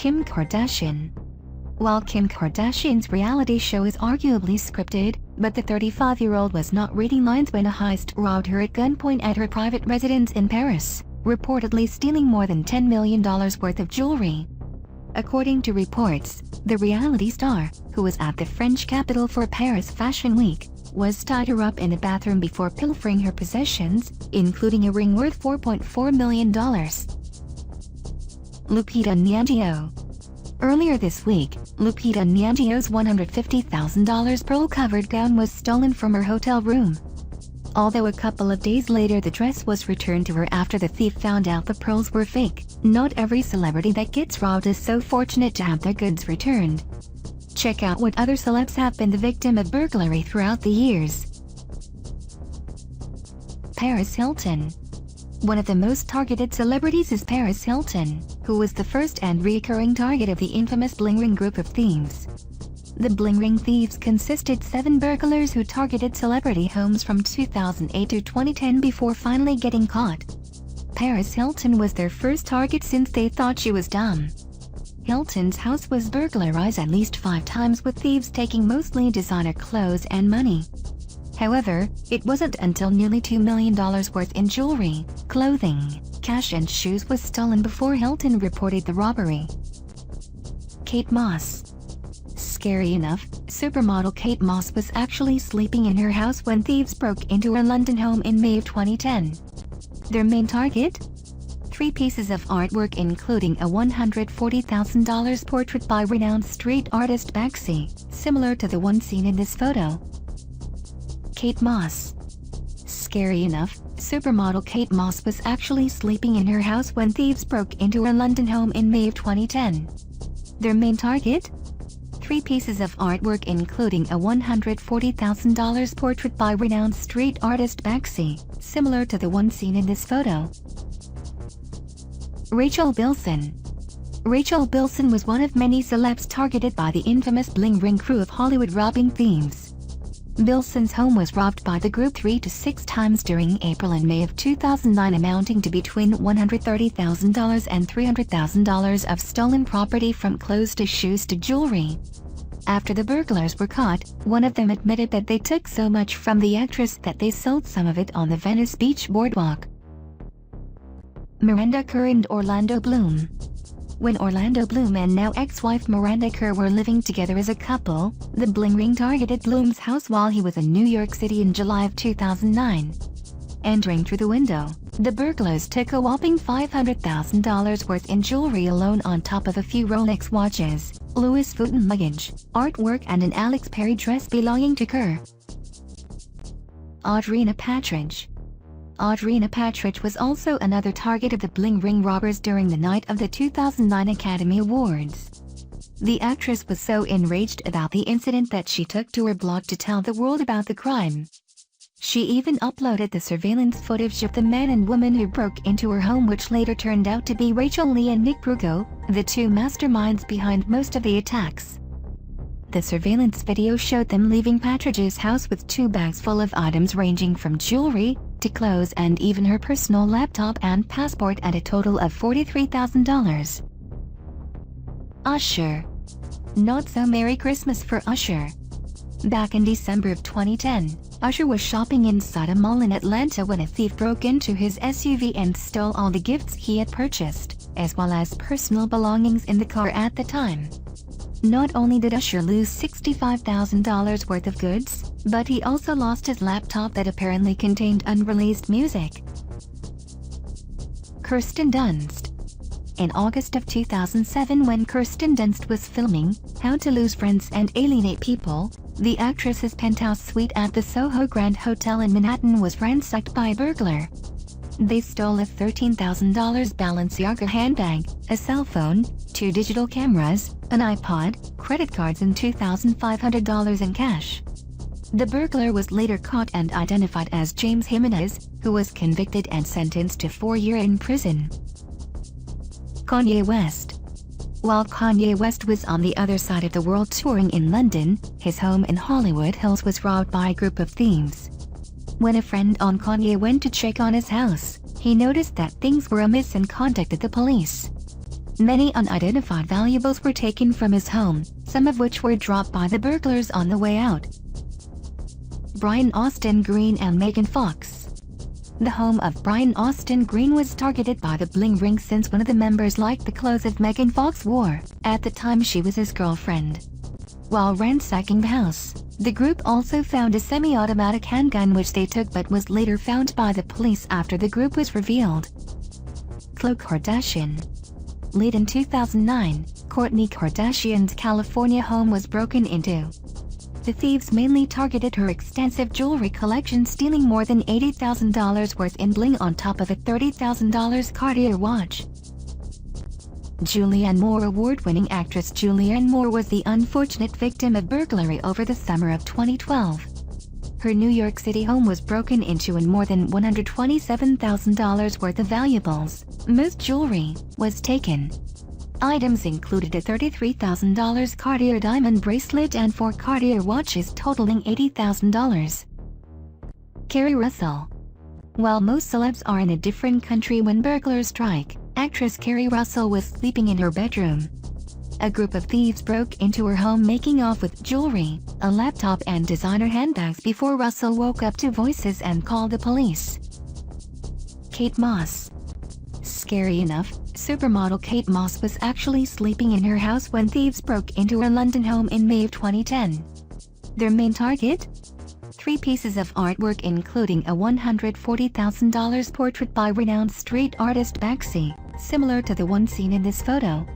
Kim Kardashian. While Kim Kardashian's reality show is arguably scripted, but the 35-year-old was not reading lines when a heist robbed her at gunpoint at her private residence in Paris, reportedly stealing more than $10 million worth of jewelry. According to reports, the reality star, who was at the French capital for Paris Fashion Week, was tied her up in a bathroom before pilfering her possessions, including a ring worth $4.4 million. Lupita Nyong'o. Earlier this week, Lupita Nyong'o's $150,000 pearl-covered gown was stolen from her hotel room. Although a couple of days later the dress was returned to her after the thief found out the pearls were fake, not every celebrity that gets robbed is so fortunate to have their goods returned. Check out what other celebs have been the victim of burglary throughout the years. Paris Hilton. One of the most targeted celebrities is Paris Hilton, who was the first and recurring target of the infamous Bling Ring group of thieves. The Bling Ring thieves consisted 7 burglars who targeted celebrity homes from 2008 to 2010 before finally getting caught. Paris Hilton was their first target since they thought she was dumb. Hilton's house was burglarized at least 5 times, with thieves taking mostly designer clothes and money. However, it wasn't until nearly $2 million worth in jewelry, clothing, cash and shoes was stolen before Hilton reported the robbery. Kate Moss. Scary enough, supermodel Kate Moss was actually sleeping in her house when thieves broke into her London home in May of 2010. Their main target? 3 pieces of artwork including a $140,000 portrait by renowned street artist Banksy, similar to the one seen in this photo. Kate Moss. Scary enough, supermodel Kate Moss was actually sleeping in her house when thieves broke into her London home in May of 2010. Their main target? 3 pieces of artwork including a $140,000 portrait by renowned street artist Banksy, similar to the one seen in this photo. Rachel Bilson. Rachel Bilson was one of many celebs targeted by the infamous Bling Ring crew of Hollywood robbing thieves. Bilson's home was robbed by the group 3 to 6 times during April and May of 2009, amounting to between $130,000 and $300,000 of stolen property from clothes to shoes to jewelry. After the burglars were caught, one of them admitted that they took so much from the actress that they sold some of it on the Venice Beach boardwalk. Miranda Kerr and Orlando Bloom. When Orlando Bloom and now ex-wife Miranda Kerr were living together as a couple, the Bling Ring targeted Bloom's house while he was in New York City in July of 2009. Entering through the window, the burglars took a whopping $500,000 worth in jewelry alone, on top of a few Rolex watches, Louis Vuitton luggage, artwork and an Alex Perry dress belonging to Kerr. Audrina Patridge. Audrina Patridge was also another target of the Bling Ring robbers during the night of the 2009 Academy Awards. The actress was so enraged about the incident that she took to her blog to tell the world about the crime. She even uploaded the surveillance footage of the man and woman who broke into her home, which later turned out to be Rachel Lee and Nick Brugo, the 2 masterminds behind most of the attacks. The surveillance video showed them leaving Patridge's house with 2 bags full of items ranging from jewelry to clothes and even her personal laptop and passport, at a total of $43,000. Usher. Not so Merry Christmas for Usher. Back in December of 2010, Usher was shopping inside a mall in Atlanta when a thief broke into his SUV and stole all the gifts he had purchased, as well as personal belongings in the car at the time. Not only did Usher lose $65,000 worth of goods, but he also lost his laptop that apparently contained unreleased music. Kirsten Dunst. In August of 2007, when Kirsten Dunst was filming How to Lose Friends and Alienate People, the actress's penthouse suite at the Soho Grand Hotel in Manhattan was ransacked by a burglar. They stole a $13,000 Balenciaga handbag, a cell phone, 2 digital cameras, an iPod, credit cards and $2,500 in cash. The burglar was later caught and identified as James Jimenez, who was convicted and sentenced to 4 years in prison. Kanye West. While Kanye West was on the other side of the world touring in London, his home in Hollywood Hills was robbed by a group of thieves. When a friend on Kanye went to check on his house, he noticed that things were amiss and contacted the police. Many unidentified valuables were taken from his home, some of which were dropped by the burglars on the way out. Brian Austin Green and Megan Fox. The home of Brian Austin Green was targeted by the bling ring since one of the members liked the clothes that Megan Fox wore. At the time she was his girlfriend. While ransacking the house, the group also found a semi-automatic handgun which they took but was later found by the police after the group was revealed. Khloe Kardashian. Late in 2009, Kourtney Kardashian's California home was broken into. The thieves mainly targeted her extensive jewelry collection, stealing more than $80,000 worth in bling on top of a $30,000 Cartier watch. Julianne Moore. Award-winning actress Julianne Moore was the unfortunate victim of burglary over the summer of 2012. Her New York City home was broken into and more than $127,000 worth of valuables, most jewelry, was taken. Items included a $33,000 Cartier diamond bracelet and 4 Cartier watches totaling $80,000. Keri Russell. While most celebs are in a different country when burglars strike, actress Keri Russell was sleeping in her bedroom. A group of thieves broke into her home, making off with jewelry, a laptop and designer handbags before Russell woke up to voices and called the police. Kate Moss. Scary enough, supermodel Kate Moss was actually sleeping in her house when thieves broke into her London home in May of 2010. Their main target? 3 pieces of artwork including a $140,000 portrait by renowned street artist Banksy, similar to the one seen in this photo.